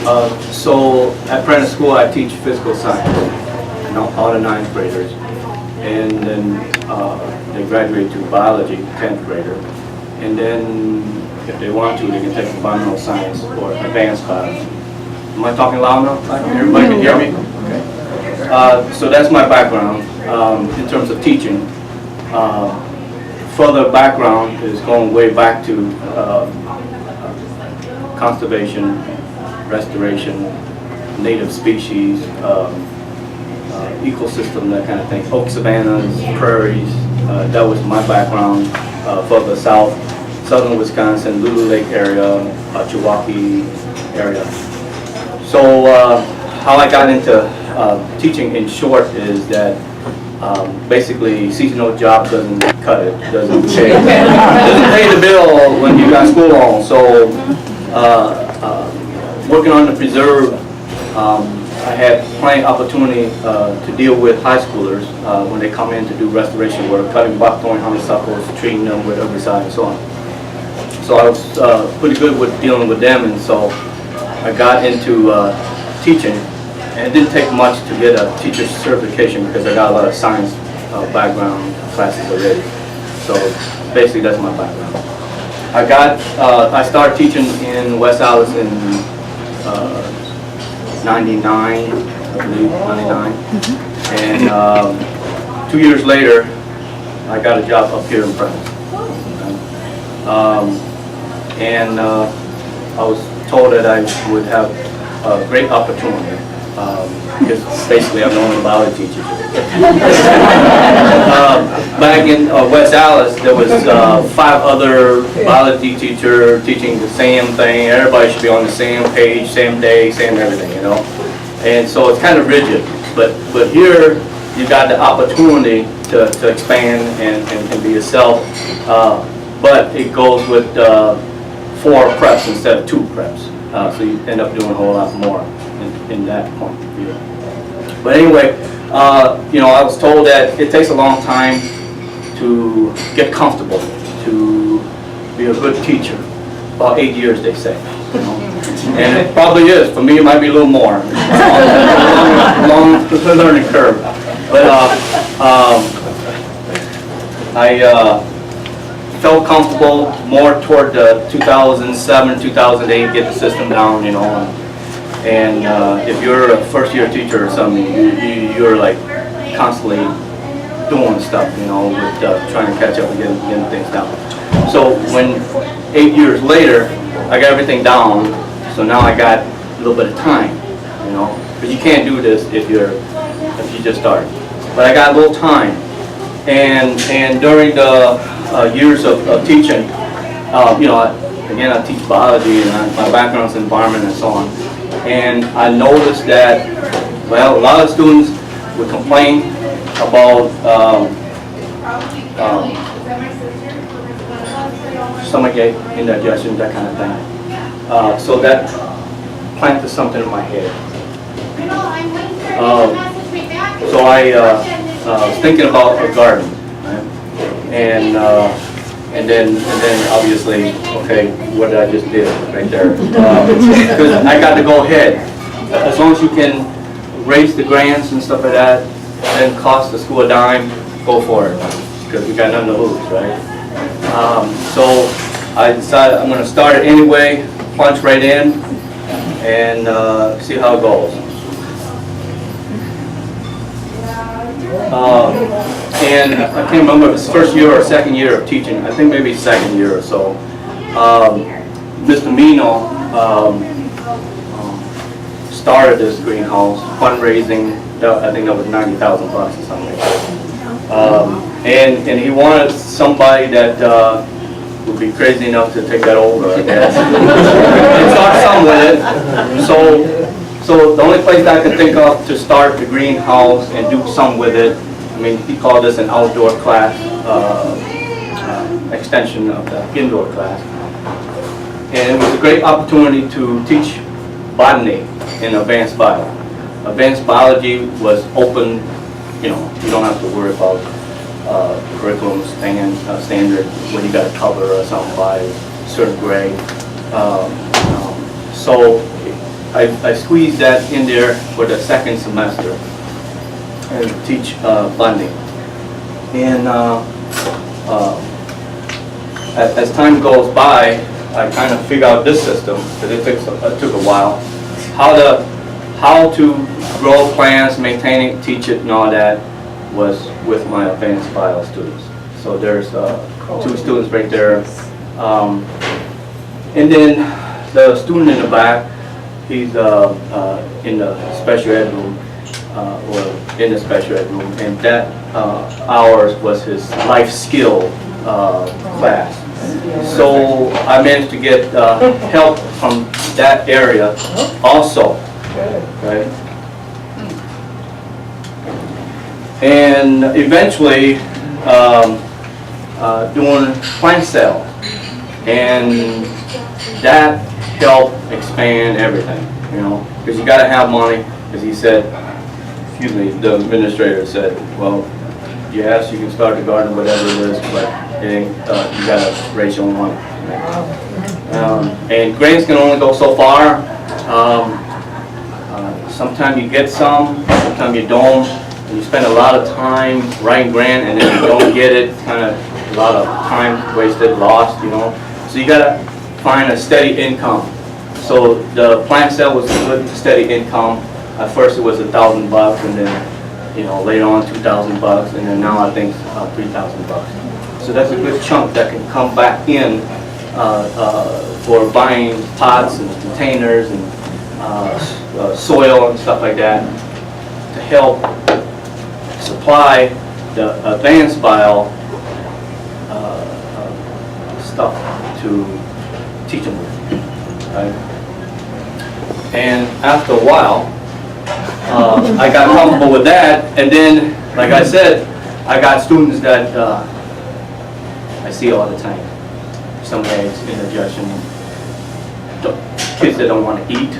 So at Prentice School, I teach physical science, all the 9th graders, and then they graduate to biology, 10th grader, and then if they want to, they can take environmental science or advanced biology. Am I talking loud enough? Everybody can hear me? Okay. So that's my background in terms of teaching. Further background is going way back to conservation, restoration, native species, ecosystem, that kind of thing. Oak savannas, prairies, that was my background. Further south, southern Wisconsin, Lulu Lake area, Chilwaukee area. So how I got into teaching in short is that basically seasonal job doesn't cut it, doesn't pay the bill when you got school on. So working on the preserve, I had plenty of opportunity to deal with high schoolers when they come in to do restoration work, cutting buckthorn, honeysuckles, treating them with herbicide and so on. So I was pretty good with dealing with them, and so I got into teaching. And it didn't take much to get a teacher's certification because I got a lot of science background classes already. So basically that's my background. I started teaching in West Allis in 99, I believe, 99. And 2 years later, I got a job up here in Prentice. I was told that I would have a great opportunity. Because basically I'm the only biology teacher. Back in West Allis, there was 5 other biology teachers teaching the same thing. Everybody should be on the same page, same day, same everything, you know. And so it's kind of rigid. But here you got the opportunity to expand and be yourself. But it goes with 4 preps instead of 2 preps. So you end up doing a whole lot more in that point of view. But anyway, you know, I was told that it takes a long time to get comfortable, to be a good teacher. About 8 years, they say. You know? And it probably is. For me, it might be a little more. Long learning curve. But I felt comfortable more toward the 2007, 2008, get the system down, you know. And if you're a first-year teacher or something, you're like constantly doing stuff, you know, with trying to catch up and getting things down. So when 8 years later, I got everything down, so now I got a little bit of time, you know. But you can't do this if you just start. But I got a little time, and during the years of teaching, you know, again, I teach biology, and my background's in environment and so on. And I noticed that, well, a lot of students would complain about stomachache, indigestion, that kind of thing. So that planted something in my head. So I was thinking about a garden, right? And then obviously, okay, what did I just did right there? Because I got to go ahead. As long as you can raise the grants and stuff like that, and cost the school a dime, go for it. Because we got nothing to lose, right? So I decided I'm going to start it anyway, plunge right in, and see how it goes. And I can't remember if it's first year or second year of teaching. I think maybe second year or so. Mr. Mino started this greenhouse fundraising. I think that was $90,000 or something like that. And he wanted somebody that would be crazy enough to take that over, I guess, and start something with it. So the only place that I could think of to start the greenhouse and do something with it, I mean, he called this an outdoor class, extension of the indoor class. And it was a great opportunity to teach botany in advanced bio. Advanced biology was open, you know, you don't have to worry about curriculum standard when you got to cover something by a certain grade. So I squeezed that in there for the second semester and teach bonding. And as time goes by, I kind of figure out this system, because it took a while, how to grow plants, maintain it, teach it, and all that was with my advanced bio students. So there's 2 students right there. And then the student in the back, he's in the special ed room, or in the special ed room, and that ours was his life skill class. So I managed to get help from that area also. Okay. And eventually doing plant sale, and that helped expand everything, you know, because you got to have money. Because he said, excuse me, the administrator said, well, yes, you can start the garden, whatever it is, but it ain't, you got to raise your own money. And grants can only go so far. Sometimes you get some, sometimes you don't. And you spend a lot of time writing grant, and then you don't get it. Kind of a lot of time wasted, lost, you know. So you gotta find a steady income. So the plant sale was a good steady income. At first it was $1,000, and then, you know, later on $2,000, and then now I think $3,000. So that's a good chunk that can come back in for buying pots and containers and soil and stuff like that to help supply the advanced bio stuff to teach them with. Right? And after a while, I got comfortable with that, and then, like I said, I got students that I see all the time. Some eggs, indigestion, kids that don't want to eat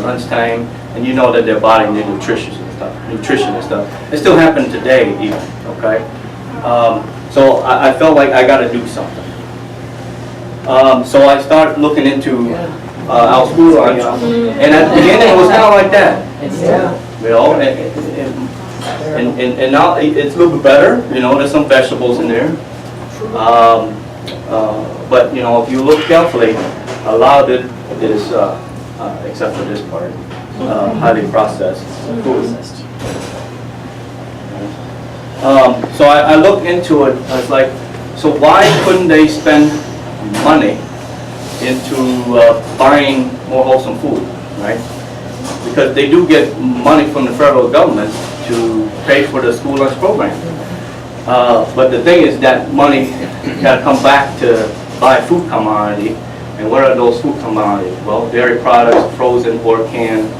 lunchtime, and you know that their body needs nutrition and stuff. It still happened today even, okay? So I felt like I got to do something. So I started looking into our school lunch, and at the beginning it was kind of like that. You know, and now it's a little bit better. You know, there's some vegetables in there. But you know, if you look carefully, a lot of it is, except for this part, highly processed food. So I looked into it. I was like, so why couldn't they spend money into buying more wholesome food, right? Because they do get money from the federal government to pay for the school lunch program. But the thing is that money got to come back to buy food commodity. And what are those food commodities? Well, dairy products, frozen or canned,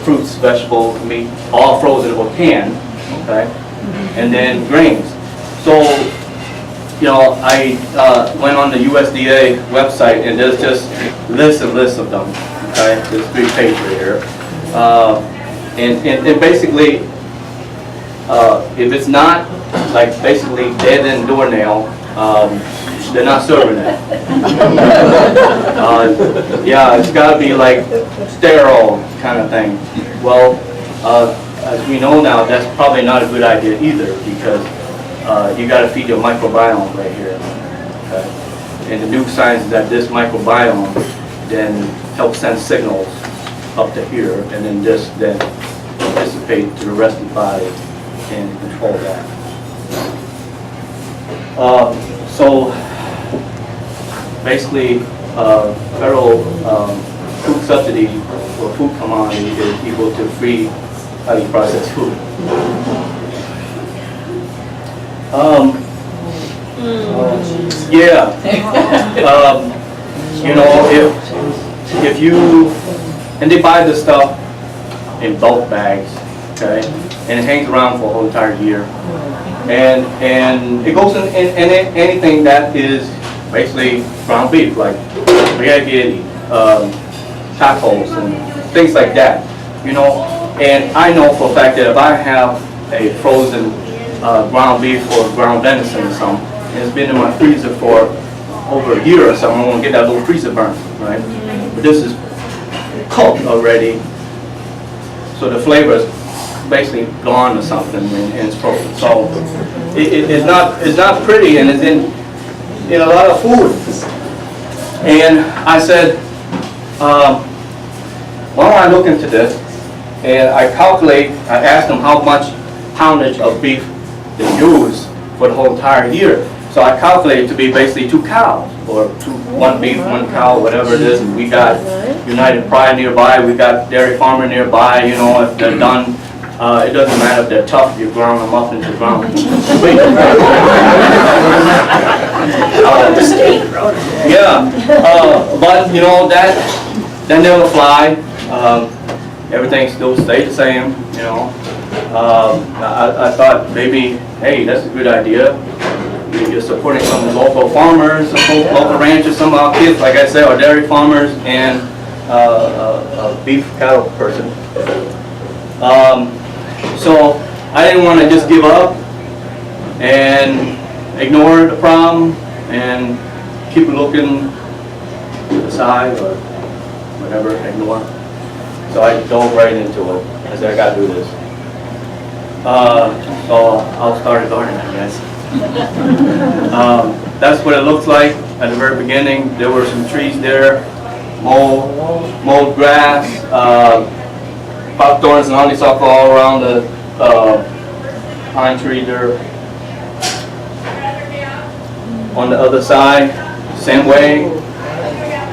fruits, vegetables, meat, all frozen or canned, okay? And then grains. So, you know, I went on the USDA website, and there's just lists and lists of them, okay? There's 3 pages right here. And basically, if it's not, like, basically dead end doornail, they're not serving it. Yeah, it's got to be like sterile kind of thing. Well, as we know now, that's probably not a good idea either, because you got to feed your microbiome right here. Okay? And the new science is that this microbiome then helps send signals up to here, and then this then dissipate to the rest of the body and control that. So basically, federal food subsidy for food commodity is equal to free highly processed food. Yeah. You know, if you, and they buy this stuff in bulk bags, okay, and it hangs around for a whole entire year, and it goes in anything that is basically ground beef, like spaghetti, tacos, and things like that, you know. And I know for a fact that if I have a frozen ground beef or ground venison or something, and it's been in my freezer for over a year or something, I want to get that little freezer burn, right? But this is cooked already, so the flavor is basically gone or something, and it's frozen. So it's not pretty, and it's in a lot of food. And I said, why don't I look into this? And I asked them how much poundage of beef they use for the whole entire year. So I calculated to be basically 2 cows, or one beef, 1 cow, whatever it is. And we got United Pride nearby, we got Dairy Farmer nearby. You know, if they're done, it doesn't matter if they're tough, you ground them up into the ground. Yeah, but you know, that never fly. Everything still stayed the same, you know. I thought maybe, hey, that's a good idea. You're supporting some local farmers, some local ranchers, some of our kids, like I said, are dairy farmers and a beef cattle person. So I didn't want to just give up and ignore the problem and keep looking to the side or whatever, ignore. So I dove right into it. I said, I got to do this. So I'll start a garden, I guess. That's what it looks like at the very beginning. There were some trees there, mowed grass, popthorns and honeysuckle all around the pine tree there. On the other side, same way.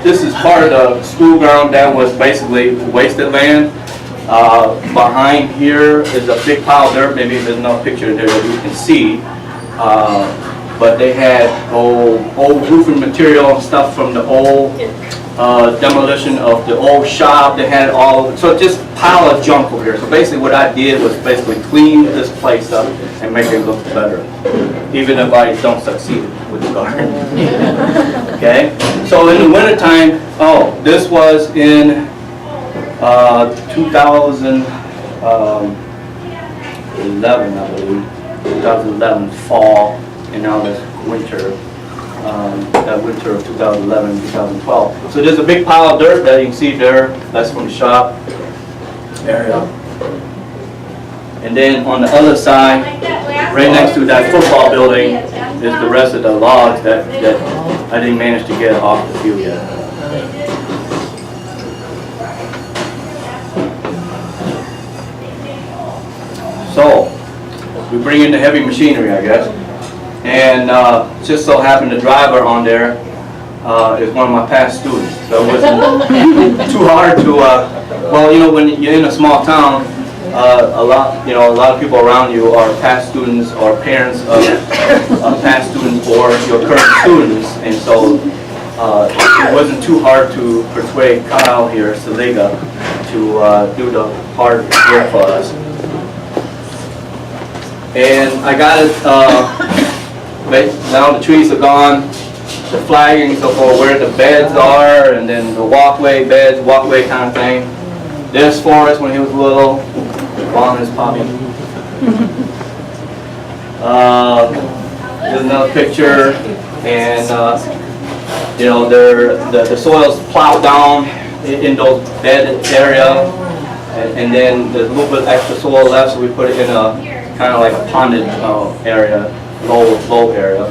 This is part of the school ground that was basically wasted land. Behind here is a big pile of dirt. Maybe there's no picture there that you can see. But they had old roofing material and stuff from the old demolition of the old shop. They had so just pile of junk over here. So basically what I did was basically clean this place up and make it look better, even if I don't succeed with the garden. Okay? So in the wintertime, this was in 2011, I believe. 2011 fall, and now this winter, that winter of 2011, 2012. So there's a big pile of dirt that you can see there. That's from the shop area. And then on the other side, right next to that football building, is the rest of the logs that I didn't manage to get off the field yet. So we bring in the heavy machinery, I guess, and just so happened the driver on there is one of my past students. So it wasn't too hard to, well, you know, when you're in a small town, a lot of people around you are past students or parents of past students or your current students, and so it wasn't too hard to persuade Kyle here, Saliga, to do the hard work for us. And I got it, now the trees are gone, the flagging, so for where the beds are, and then the walkway kind of thing. There's Forrest when he was little, Vaughn is Poppy. There's another picture, and you know, the soil's plowed down in those bed area, and then there's a little bit extra soil left, so we put it in a kind of like a ponded area, low area.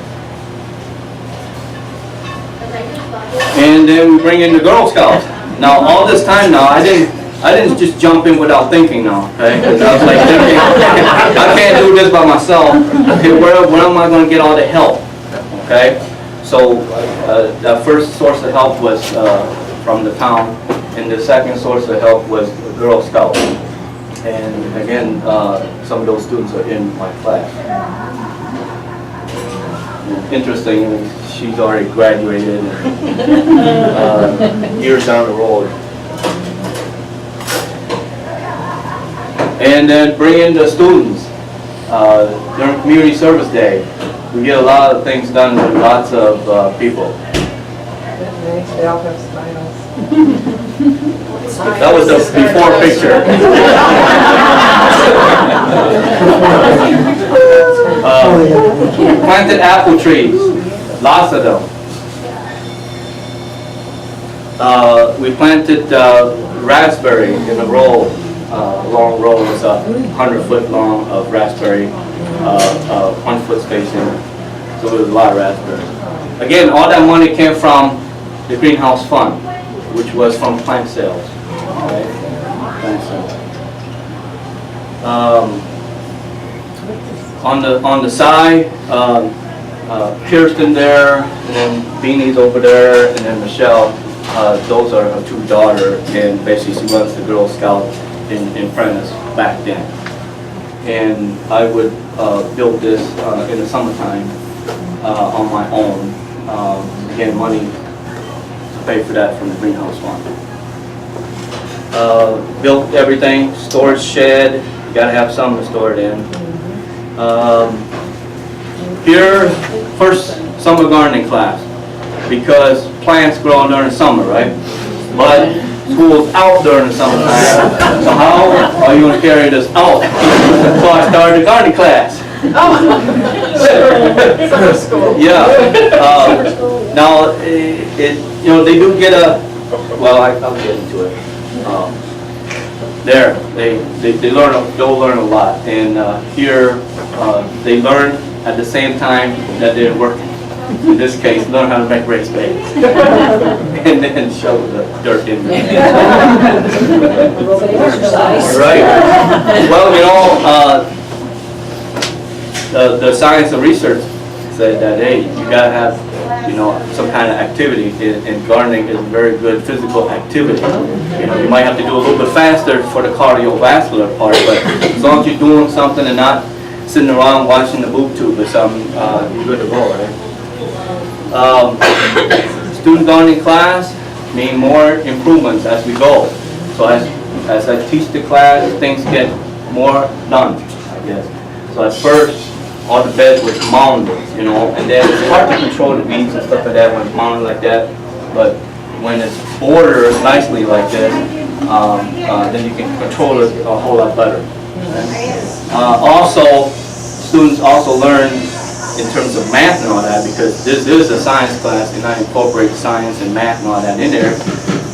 And then we bring in the Girl Scouts. Now all this time now, I didn't just jump in without thinking now, okay? Because I was like, I can't do this by myself. Okay, where am I going to get all the help? Okay, so the first source of help was from the town, and the second source of help was the Girl Scouts. And again, some of those students are in my class. Interesting, she's already graduated, years down the road. And then bring in the students. During Community Service Day, we get a lot of things done with lots of people. They all have smiles. That was the before picture. Planted apple trees, lots of them. We planted raspberry in a row, long row. It's a 100-foot long of raspberry, 1 foot spacing. So there was a lot of raspberry. Again, all that money came from the greenhouse fund, which was from plant sales. Okay? Plant sales. On the side, Kirsten there, and then Beanie's over there, and then Michelle. Those are her 2 daughters, and basically she runs the Girl Scout in Prentice back then. And I would build this in the summertime on my own. Again, money to pay for that from the greenhouse fund. Built everything, storage shed. You gotta have something to store it in. Here, first summer gardening class, because plants grow during the summer, right? But school's out during the summertime, so how are you going to carry this out? So I started a gardening class. Summer school. Yeah. Now, they do get a, well, I'll get into it. They'll learn a lot, and here they learn at the same time that they're working. In this case, learn how to make raised beds and then shovel the dirt in there. Right. Well, the science and research said that, hey, you gotta have, some kind of activity, and gardening is a very good physical activity. You might have to do a little bit faster for the cardiovascular part, but as long as you're doing something and not sitting around watching the boob tube or something, you're good to go, right? Student gardening class mean more improvements as we go. So as I teach the class, things get more done, I guess. So at first, all the beds were mounded, and then it's hard to control the weeds and stuff like that when it's mounded like that. But when it's bordered nicely like this, then you can control it a whole lot better. Also, students also learn in terms of math and all that, because this is a science class and I incorporate science and math and all that in there.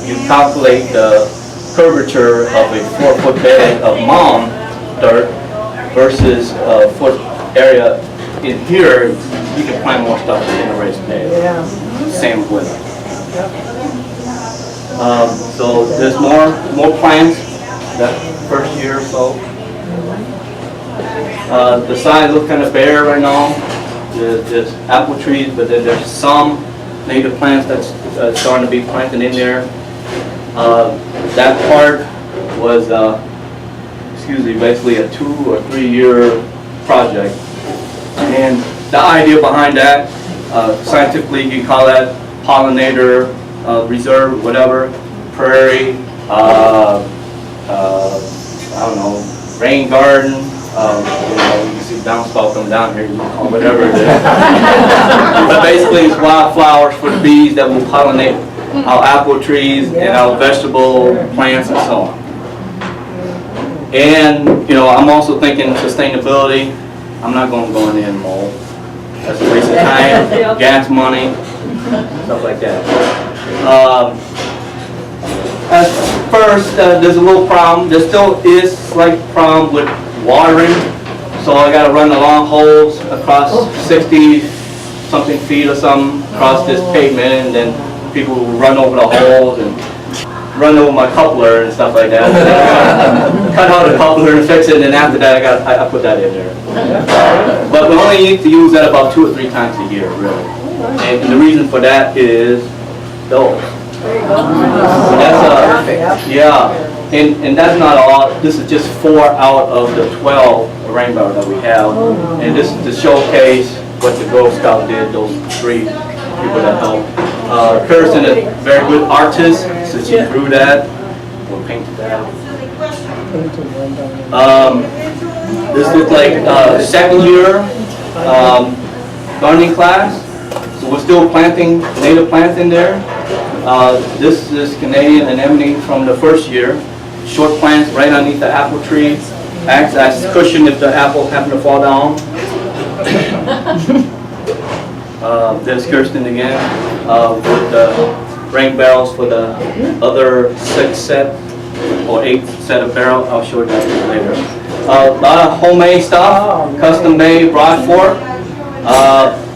You calculate the curvature of a 4-foot bed of mound dirt versus a foot area in here. You can plant more stuff in a raised bed. Yeah. Same with it. So there's more plants that first year or so. The sides look kind of bare right now. There's apple trees, but then there's some native plants that's starting to be planted in there. That part was, basically a 2 or 3 year project. And the idea behind that, scientifically you can call that pollinator reserve, whatever, prairie, I don't know, rain garden. You can see downspout coming down here, or whatever it is. But basically it's wildflowers for the bees that will pollinate our apple trees and our vegetable plants and so on. And, I'm also thinking sustainability. I'm not going to go in there and mold. That's a waste of time, gas money, stuff like that. At first, there's a little problem. There still is slight problem with watering. So I got to run the long holes across 60-something feet or something across this pavement, and then people will run over the holes and run over my coupler and stuff like that. Cut out the coupler and fix it, and then after that I put that in there. But we only need to use that about 2 or 3 times a year, really. And the reason for that is those. And that's not all. This is just 4 out of the 12 rainbow that we have. And this is to showcase what the Girl Scout did, those 3 people that helped. Kirsten is a very good artist, so she drew that or painted that. This looks like second year gardening class. So we're still planting native plants in there. This is Canadian anemone from the first year. Short plants right underneath the apple tree. Acts as cushion if the apples happen to fall down. There's Kirsten again with rain barrels for the other 6 set or 8 set of barrels. I'll show you that later. A lot of homemade stuff, custom made, brought forth.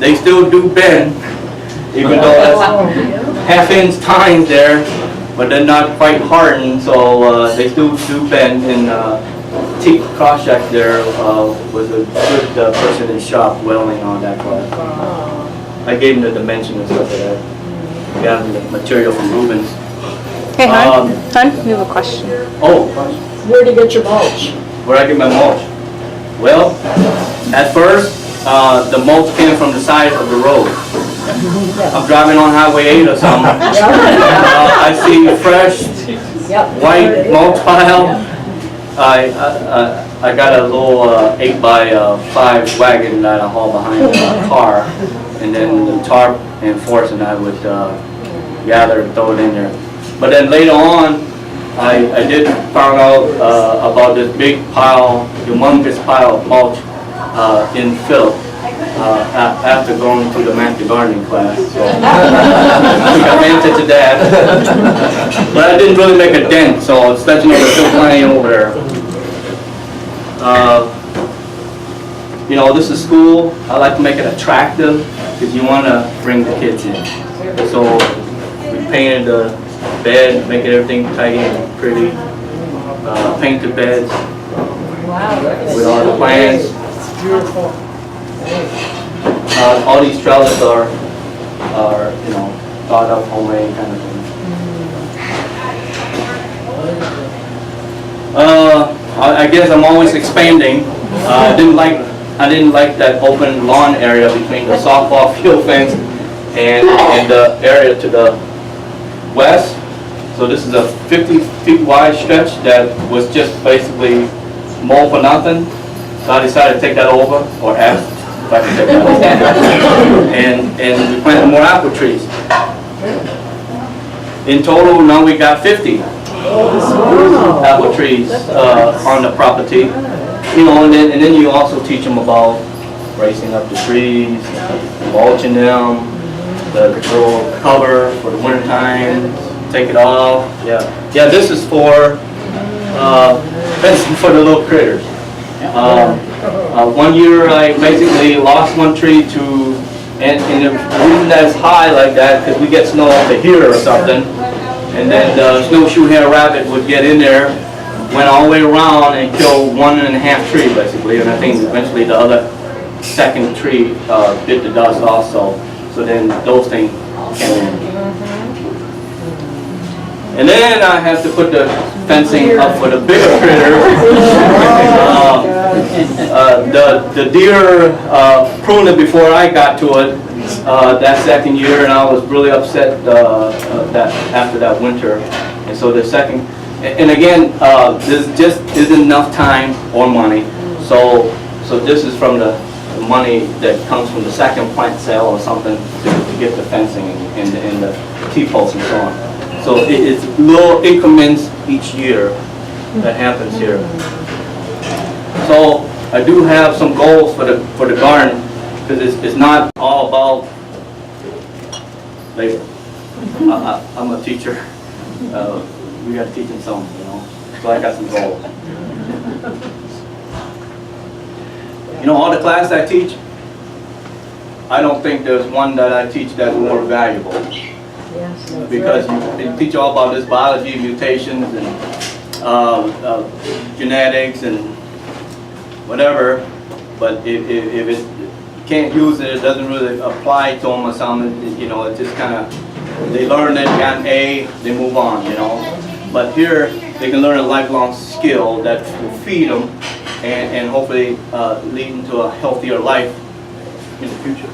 They still do bend, even though that's half-inch tines there, but they're not quite hardened, so they still do bend. And Teak Koshak there was a good person in shop welding on that class. I gave him the dimension and stuff like that. Got him the material from Rubens. Hey, hon, we have a question. Oh, Where to get your mulch? where I get my mulch? Well, at first, the mulch came from the side of the road. I'm driving on Highway 8 or something. I see fresh white mulch pile. I got a little 8x5 wagon that I haul behind the car, and then the tarp and force, and I would gather and throw it in there. But then later on, I did find out about this big pile, humongous pile of mulch in Fifield after going to the master gardening class. So I took advantage of that. But I didn't really make a dent, so it's let you know there's still plenty over there. You know, this is school. I like to make it attractive because you want to bring the kids in. So we painted the bed, making everything tidy and pretty. Painted beds with all the plants. It's beautiful. All these trellises are you know, thought of homemade kind of thing. I guess I'm always expanding. I didn't like that open lawn area between the softball field fence and the area to the west. So this is a 50 feet wide stretch that was just basically mowed for nothing. So I decided to take that over, or asked if I could take that over. And we planted more apple trees. In total, now we got 50 apple trees on the property. You know, and then you also teach them about bracing up the trees, mulching them, the little cover for the winter time, take it off. Yeah, this is for fencing for the little critters. 1 year I basically lost one tree to, and the reason that it's high like that, because we get snow over here or something, and then the snowshoe hair rabbit would get in there, went all the way around and killed 1.5 tree basically, and I think eventually the other second tree bit the dust also, so then those things came in. And then I have to put the fencing up for the bigger critters. The deer pruned it before I got to it that second year, and I was really upset that after that winter. And so the second, and again, this just isn't enough time or money. So this is from the money that comes from the second plant sale or something to get the fencing and the T-posts and so on. So it's little increments each year that happens here. So I do have some goals for the garden, because it's not all about labor. I'm a teacher. We got to teach them something, you know. So I got some goals. You know, all the class I teach, I don't think there's one that I teach that's more valuable. Yes, Because you teach all about this biology, mutations, and genetics, and whatever. But if it can't use it, it doesn't really apply to them or something. You know, it just kind of, they learn it, got an A, they move on. You know. But here they can learn a lifelong skill that will feed them and hopefully lead them to a healthier life in the future.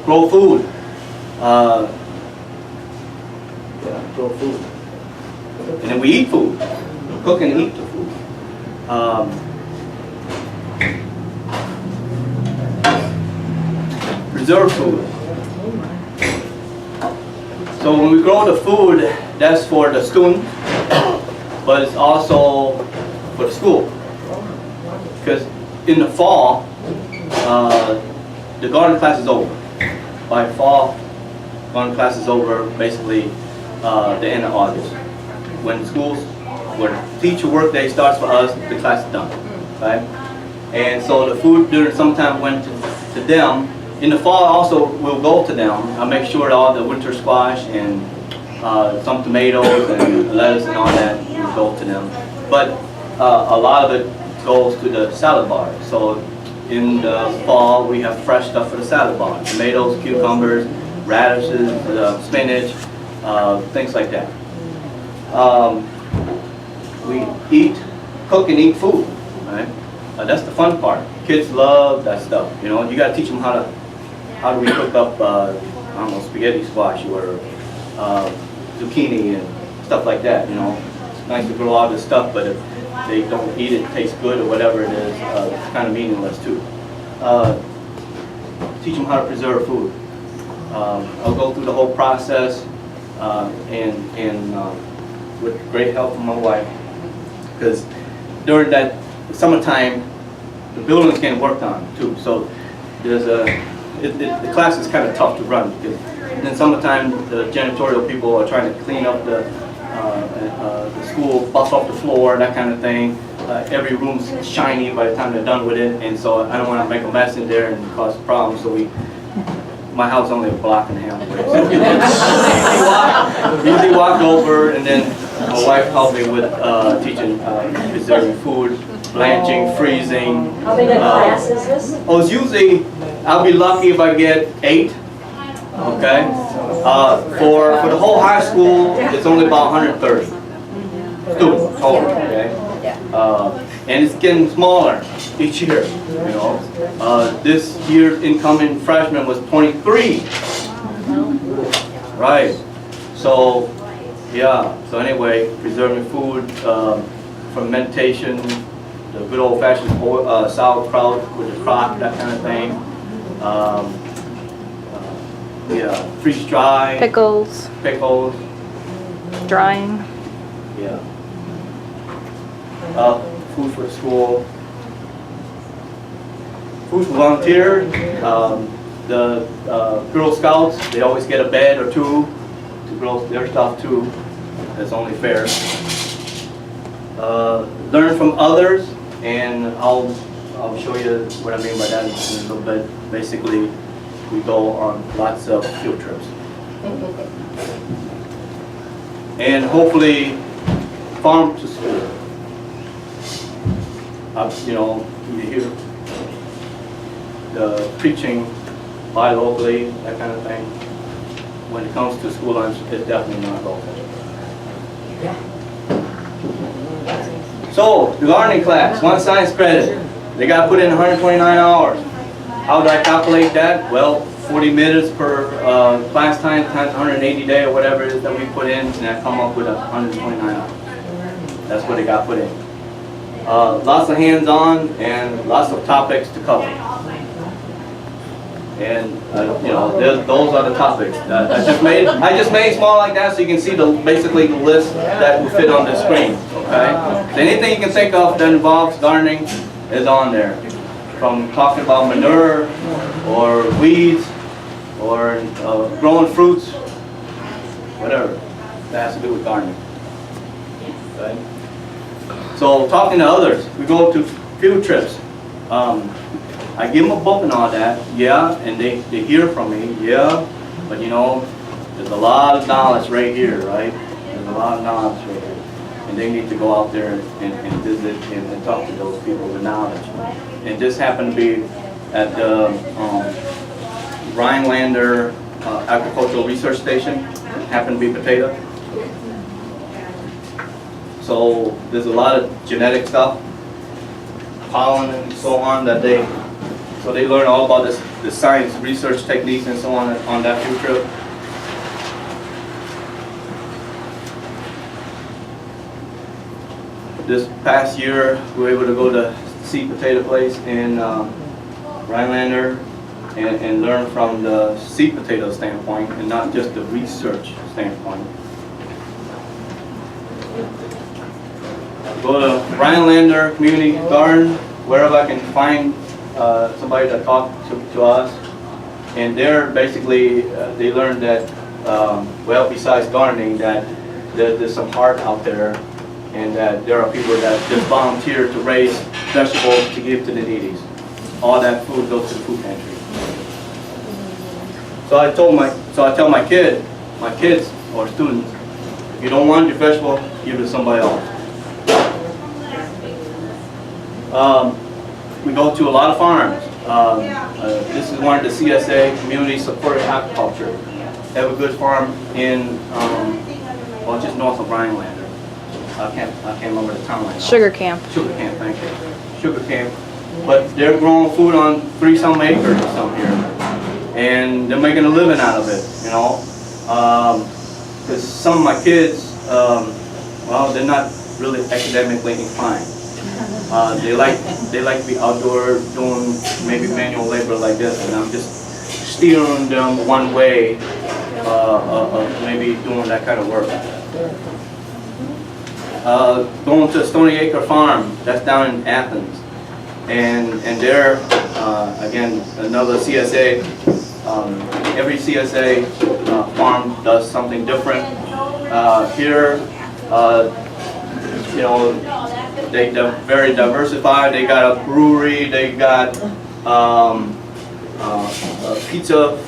Grow food. Grow food. And then we eat food. Cook and eat the food. Preserve food. So when we grow the food, that's for the student, but it's also for the school. Because in the fall, the garden class is over. By fall, garden class is over basically the end of August. When teacher work day starts for us, the class is done, right? And so the food during summertime went to them. In the fall also we'll go to them. I make sure that all the winter squash and some tomatoes and lettuce and all that will go to them. But a lot of it goes to the salad bar. So in the fall we have fresh stuff for the salad bar. Tomatoes, cucumbers, radishes, spinach, things like that. We cook and eat food, right? That's the fun part. Kids love that stuff. You know, you got to teach them how do we cook up, I don't know, spaghetti squash or zucchini and stuff like that. You know, it's nice to grow all this stuff, but if they don't eat it, tastes good or whatever it is, it's kind of meaningless too. Teach them how to preserve food. I'll go through the whole process and with great help from my wife, because during that summertime the building's getting worked on too, so there's the class is kind of tough to run, because in summertime the janitorial people are trying to clean up the school, buff up the floor, that kind of thing. Every room's shiny by the time they're done with it, and so I don't want to make a mess in there and cause problems, so my house is only a block and a half away. So usually walk over, and then my wife helped me with teaching preserving food, blanching, freezing. How many classes is this? Oh, it's usually, I'll be lucky if I get 8. Okay. For the whole high school, it's only about 130 students total. Okay. And it's getting smaller each year. You know, this year's incoming freshman was 23. Right. So, yeah. So anyway, preserving food, fermentation, the good old-fashioned sauerkraut with the crock, that kind of thing. Yeah, freeze dry. Pickles, Pickles. drying. Yeah. Food for the school. Food for volunteers. The Girl Scouts, they always get a bed or two to grow their stuff too. That's only fair. Learn from others, and I'll show you what I mean by that in a little bit. Basically, we go on lots of field trips. And hopefully, farm to school. You know, you hear the preaching, buy locally, that kind of thing. When it comes to school lunch, it's definitely not local. So, the gardening class, 1 science credit. They got to put in 129 hours. How do I calculate that? Well, 40 minutes per class time times 180 day or whatever it is that we put in, and I come up with 129 hours. That's what they got put in. Lots of hands-on and lots of topics to cover. And you know, those are the topics. I just made small like that so you can see basically the list that will fit on the screen. Okay. So anything you can think of that involves gardening is on there. From talking about manure or weeds or growing fruits, whatever that has to do with gardening. Okay. So talking to others, we go to field trips. I give them a book and all that, yeah, and they hear from me, yeah, but you know, there's a lot of knowledge right here, right? There's a lot of knowledge right here. And they need to go out there and visit and talk to those people with knowledge. And this happened to be at the Rhinelander Agricultural Research Station, happened to be potato. So there's a lot of genetic stuff, pollen and so on that they learn all about the science research techniques and so on that field trip. This past year we were able to go to seed potato place in Rhinelander and learn from the seed potato standpoint and not just the research standpoint. Go to Rhinelander Community Garden, wherever I can find somebody to talk to us. And there, basically, they learned that well, besides gardening, that there's some heart out there, and that there are people that just volunteer to raise vegetables to give to the needies. All that food goes to the food pantry. So I tell my kids or students, if you don't want your vegetable, give it to somebody else. We go to a lot of farms. This is one of the CSA, Community Supported Agriculture. They have a good farm in, well, just north of Rhinelander. I can't remember the town right now. Sugar camp. Sugar camp, thank you. Sugar camp. But they're growing food on 3-some acres or something here. And they're making a living out of it, you know. Because some of my kids, well, they're not really academically inclined. They like to be outdoor doing maybe manual labor like this, and I'm just steering them one way of maybe doing that kind of work. Going to Stony Acre Farm, that's down in Athens, and there again another CSA. Every CSA farm does something different. Here, you know, they're very diversified. They got a brewery. They got pizza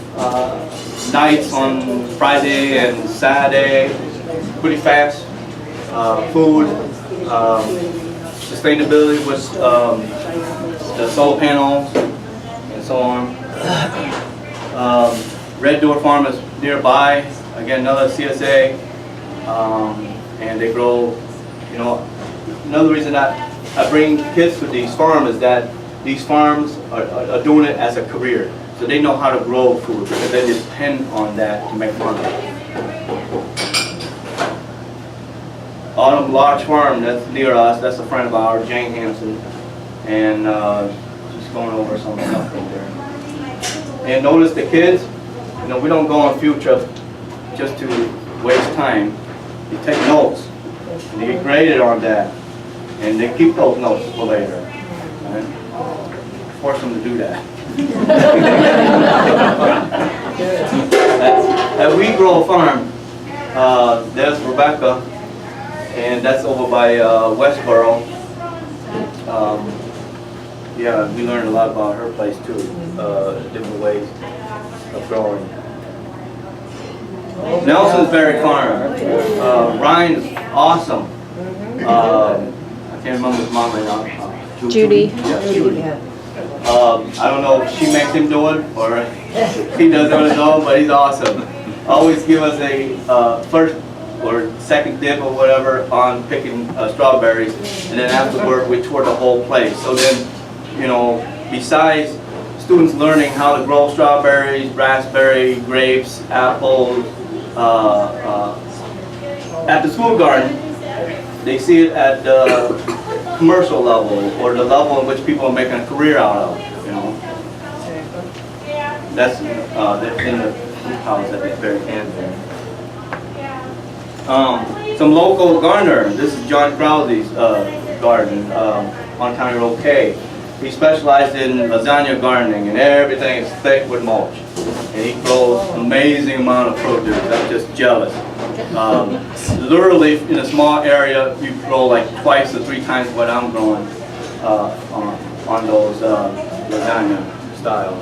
nights on Friday and Saturday. Pretty fast food. Sustainability with the solar panels and so on. Red Door Farm is nearby. Again, another CSA, and they grow. You know, another reason that I bring kids to these farms is that these farms are doing it as a career, so they know how to grow food because they depend on that to make money. Autumn Large Farm, that's near us. That's a friend of ours, Jane Hanson, and just going over some stuff right there. And notice the kids, you know, we don't go on field trips just to waste time. We take notes, and they get graded on that, and they keep those notes for later. Right? Force them to do that. At We Grow Farm, there's Rebecca, and that's over by Westboro. Yeah, we learned a lot about her place too, different ways of growing. Nelson's Berry Farm. Ryan is awesome. I can't remember his mom right now. Judy. Yeah, Judy. I don't know if she makes him do it or he does it on his own, but he's awesome. Always give us a first or second dip or whatever on picking strawberries, and then afterward we tour the whole place. So then, you know, besides students learning how to grow strawberries, raspberry, grapes, apples, at the school garden, they see it at the commercial level or the level in which people are making a career out of, you know. That's in the house at the very end there. Some local gardener. This is John Krause's garden on County Road K. He specialized in lasagna gardening, and everything is thick with mulch. And he grows an amazing amount of produce. I'm just jealous. Literally, in a small area, you grow like twice or 3 times what I'm growing on those lasagna style.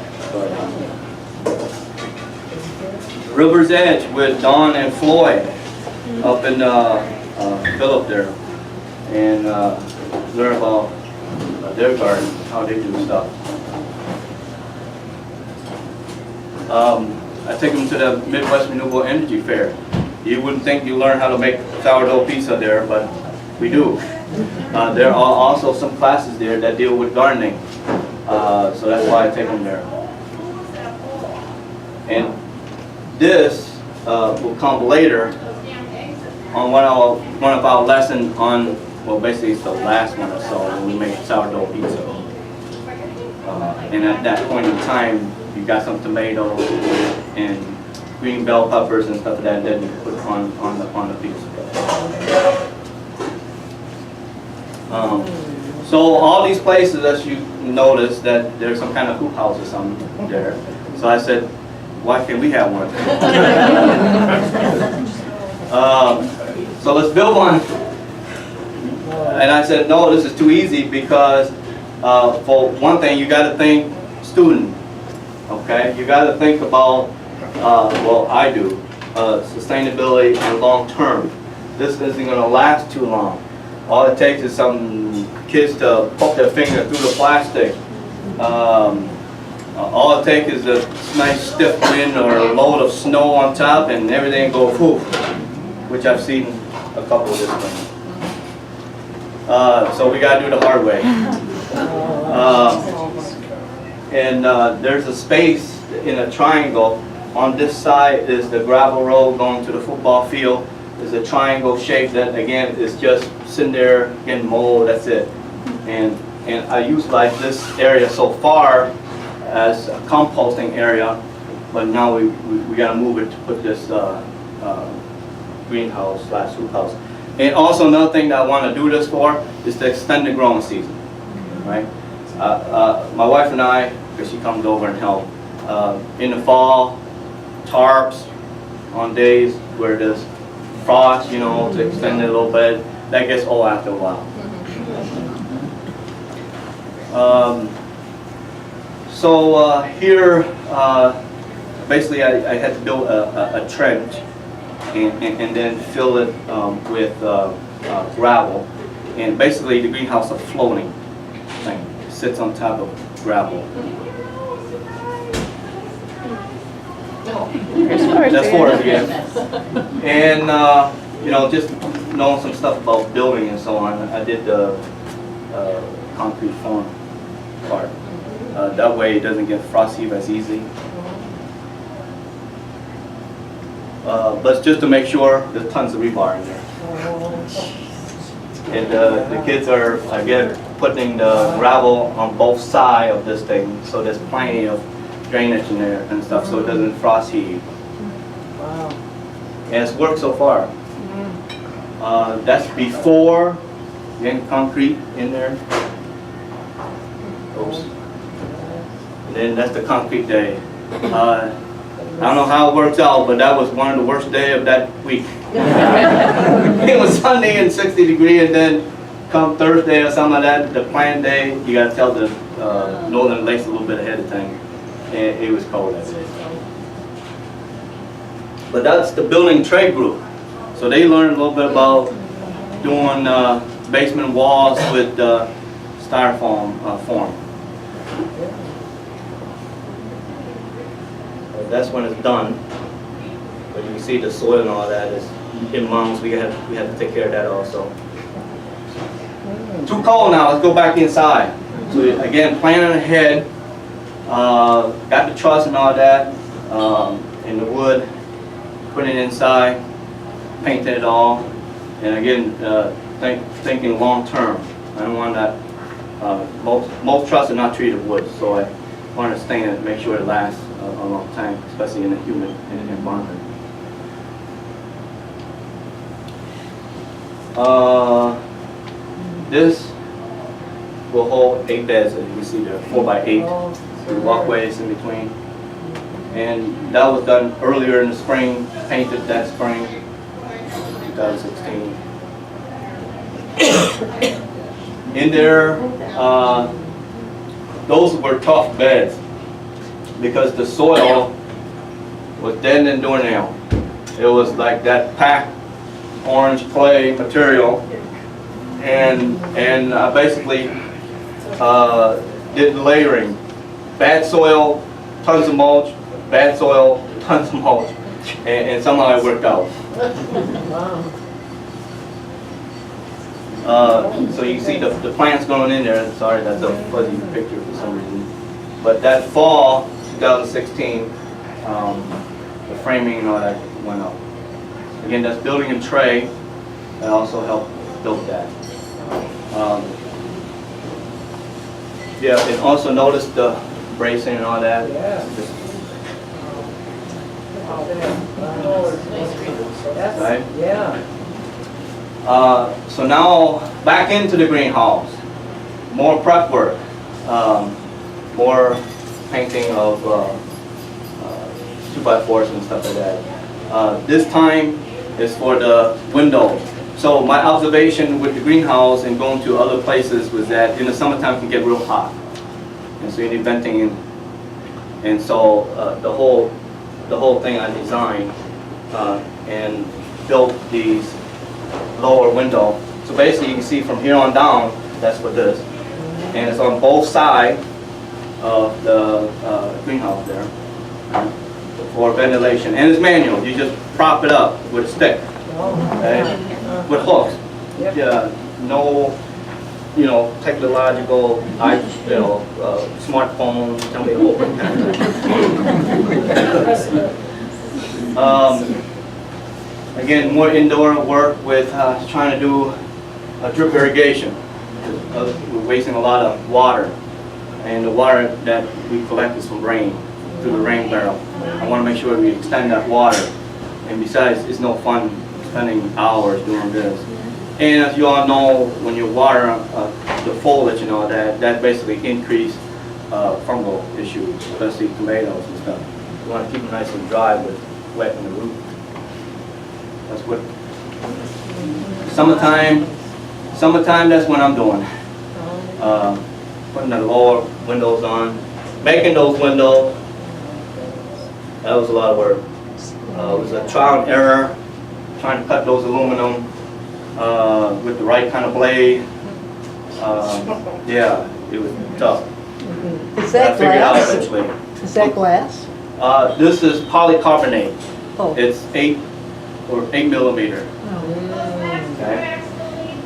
River's Edge with Don and Floyd up in Phillip there, and learn about their garden, how they do stuff. I take them to the Midwest Renewable Energy Fair. You wouldn't think you learn how to make sourdough pizza there, but we do. There are also some classes there that deal with gardening, so that's why I take them there. And this will come later on one of our lessons on, well, basically it's the last one or so when we make sourdough pizza. And at that point in time, you got some tomatoes and green bell peppers and stuff like that you put on the pizza. So all these places, as you notice, that there's some kind of hoop house or something there. So I said, why can't we have one? let's build one. And I said, no, this is too easy because for one thing, you got to think student, okay? You got to think about, well, I do, sustainability and long term. This isn't going to last too long. All it takes is some kids to poke their finger through the plastic. All it takes is a nice stiff wind or a load of snow on top and everything go poof, which I've seen a couple of this things. So we got to do the hard way. There's a space in a triangle. On this side is the gravel road going to the football field. There's a triangle shape that again is just sitting there getting mold. That's it. And I utilize this area so far as a composting area, but now we got to move it to put this greenhouse / hoop house. And also another thing that I want to do this for is to extend the growing season, right? My wife and I, because she comes over and help, in the fall, tarps on days where there's frost, you know, to extend it a little bit. That gets old after a while. Here, basically I had to build a trench and then fill it with gravel. And basically the greenhouse is a floating thing. It sits on top of gravel. That's forest again. And you know, just knowing some stuff about building and so on, I did the concrete form part. That way it doesn't get frost heave as easy. But just to make sure, there's tons of rebar in there. And the kids are, again, putting the gravel on both sides of this thing, so there's plenty of drainage in there and stuff, so it doesn't frost heave. Wow. And it's worked so far. That's before getting concrete in there. Oops. And then that's the concrete day. I don't know how it works out, but that was one of the worst days of that week. It was Sunday and 60 degrees, and then come Thursday or something like that, the planned day, you got to tell the northern lakes a little bit ahead of time. And it was cold that day. But that's the building trade group. So they learned a little bit about doing basement walls with styrofoam form. That's when it's done. But you can see the soil and all that is in mounds. We have to take care of that also. Too cold now. Let's go back inside. So again, planning ahead. Got the truss and all that in the wood. Put it inside. Painted it all. And again, thinking long term. I don't want that. Most truss are not treated wood, so I want to stain it and make sure it lasts a long time, especially in a humid environment. This will hold 8 beds, as you can see there, 4x8, with walkways in between. And that was done earlier in the spring, painted that spring, 2016. In there, those were tough beds because the soil was dead and doornail. It was like that packed orange clay material, and I basically did layering. Bad soil, tons of mulch. Bad soil, tons of mulch, and somehow it worked out. So you see the plants going in there. Sorry, that's a fuzzy picture for some reason. But that fall, 2016, the framing and all that went up. Again, that's building a tray. That also helped build that. Yeah, and also notice the bracing and all that. Yeah. Right? Yeah. So now back into the greenhouse. More prep work. More painting of 2x4s and stuff like that. This time is for the window So my observation with the greenhouse and going to other places was that in the summertime it can get real hot. And so you need venting in. And so the whole thing I designed and built these lower window. So basically you can see from here on down, that's what this. And it's on both sides of the greenhouse there for ventilation. And it's manual. You just prop it up with a stick, okay? With hooks. Yeah, no, technological, smartphone. Tell me again, more indoor work with trying to do drip irrigation. We're wasting a lot of water, and the water that we collect is from rain, through the rain barrel. I want to make sure we extend that water, and besides, it's no fun spending hours doing this. And as you all know, when you water the foliage and all that, that basically increase fungal issues, especially tomatoes and stuff. You want to keep them nice and dry with wet in the root. That's what summertime, that's what I'm doing. Putting the lower windows on, making those windows. That was a lot of work. It was a trial and error, trying to cut those aluminum with the right kind of blade. Yeah, it was tough. Is that I figured it out glass? eventually. Is that glass? This is polycarbonate. Oh. It's 8 millimeter. Okay.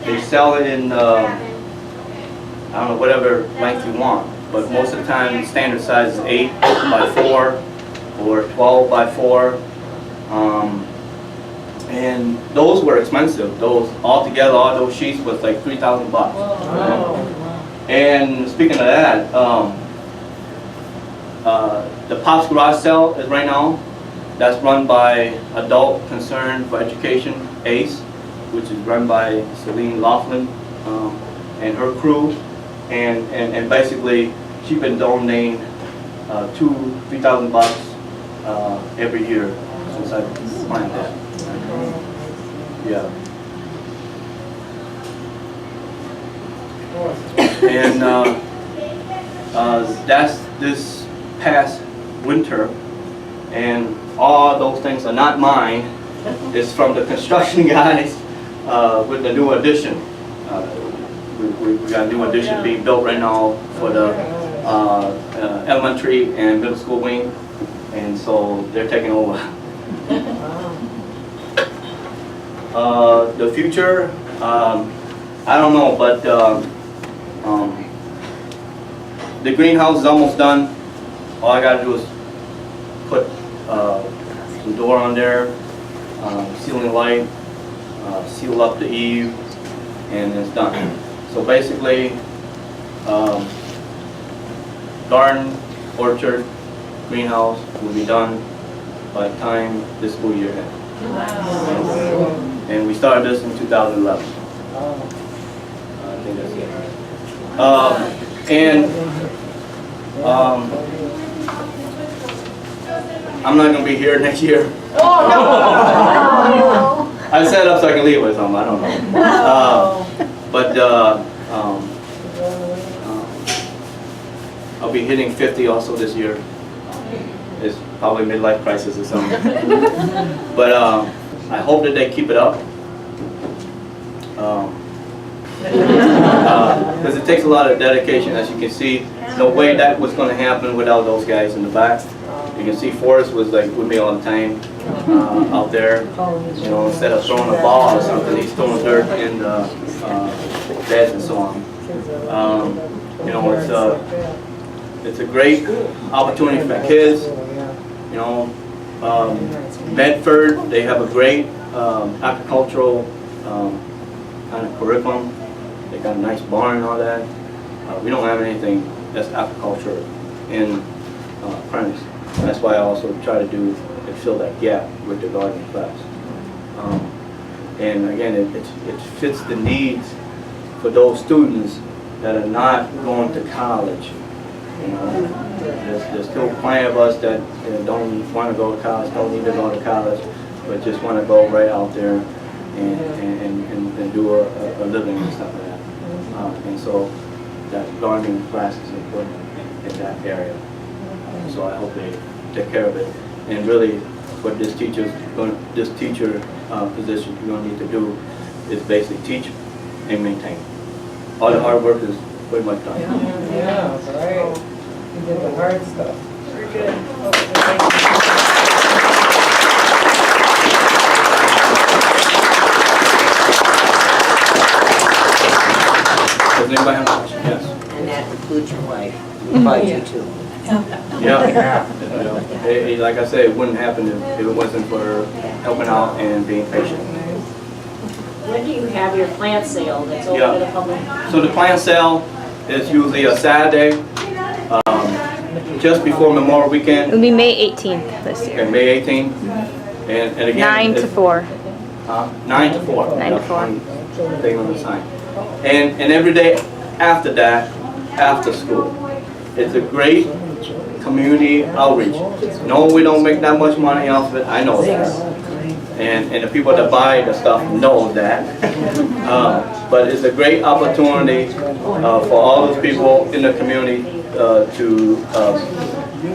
They sell it in I don't know, whatever length you want, but most of the time the standard size is 8 by 4 or 12 by 4. And those were expensive. Those altogether, all those sheets was like $3,000 bucks. And speaking of that, the Pops Garage Sale is right now. That's run by Adult Concern for Education, ACE, which is run by Celine Laughlin and her crew. And basically, she's been donating $2,000-3,000 bucks every year since I planned that. Yeah. And that's this past winter, and all those things are not mine. It's from the construction guys with the new addition. We got a new addition being built right now for the elementary and middle school wing, and so they're taking over. The future, I don't know, but the greenhouse is almost done. All I got to do is put some door on there, ceiling light, seal up the eave, and it's done. So basically, garden, orchard, greenhouse will be done by the time this school year ends. And we started this in 2011. I think that's it. I'm not going to be here next year. I set it up so I can leave with something, I don't know. But I'll be hitting 50 also this year. It's probably midlife crisis or something. But I hope that they keep it up. Because it takes a lot of dedication, as you can see. No way that was going to happen without those guys in the back. You can see Forrest was like with me all the time out there. You know, instead of throwing a ball or something, he's throwing dirt in the beds and so on. You know, it's a great opportunity for the kids. You know, Medford, they have a great agricultural kind of curriculum. They got a nice barn and all that. We don't have anything that's agriculture in Prentice. That's why I also try to do and fill that gap with the gardening class. And again, it fits the needs for those students that are not going to college. You know, there's still plenty of us that don't want to go to college, don't need to go to college, but just want to go right out there and do a living and stuff like that. And so that gardening class is important in that area. So I hope they take care of it. And really, what this teacher position you're going to need to do is basically teach and maintain. All the hard work is pretty much done. Yeah, right. You did the hard stuff. Very good. Does anybody have a question? Yes. And that includes your wife. About you too. Yeah. Like I said, it wouldn't happen if it wasn't for her helping out and being patient. When do you have your plant sale that's open to the public? So the plant sale is usually a Saturday, just before Memorial It'll Weekend, be May 18th this year. and May 18th. And again, 9 to it's- 4. 9 to 4. 9 to 4. Thing on the sign. And every day after that, after school. It's a great community outreach. No, we don't make that much money off of it, I know that. And the people that buy the stuff know that. But it's a great opportunity for all those people in the community to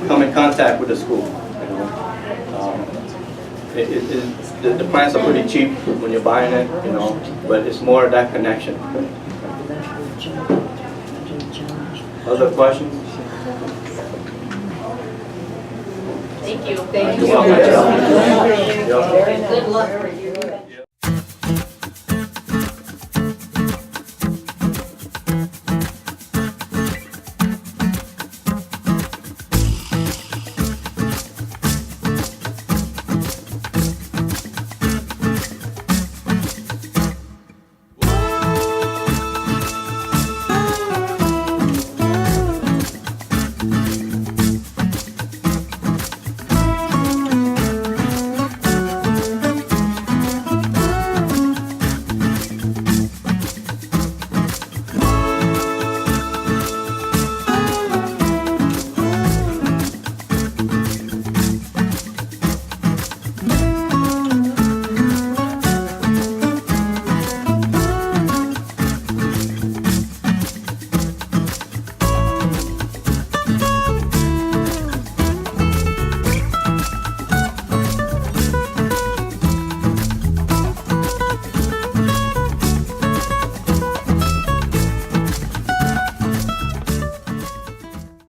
come in contact with the school. The plants are pretty cheap when you're buying it, but it's more that connection. Other questions? Thank you. You're welcome. Good luck.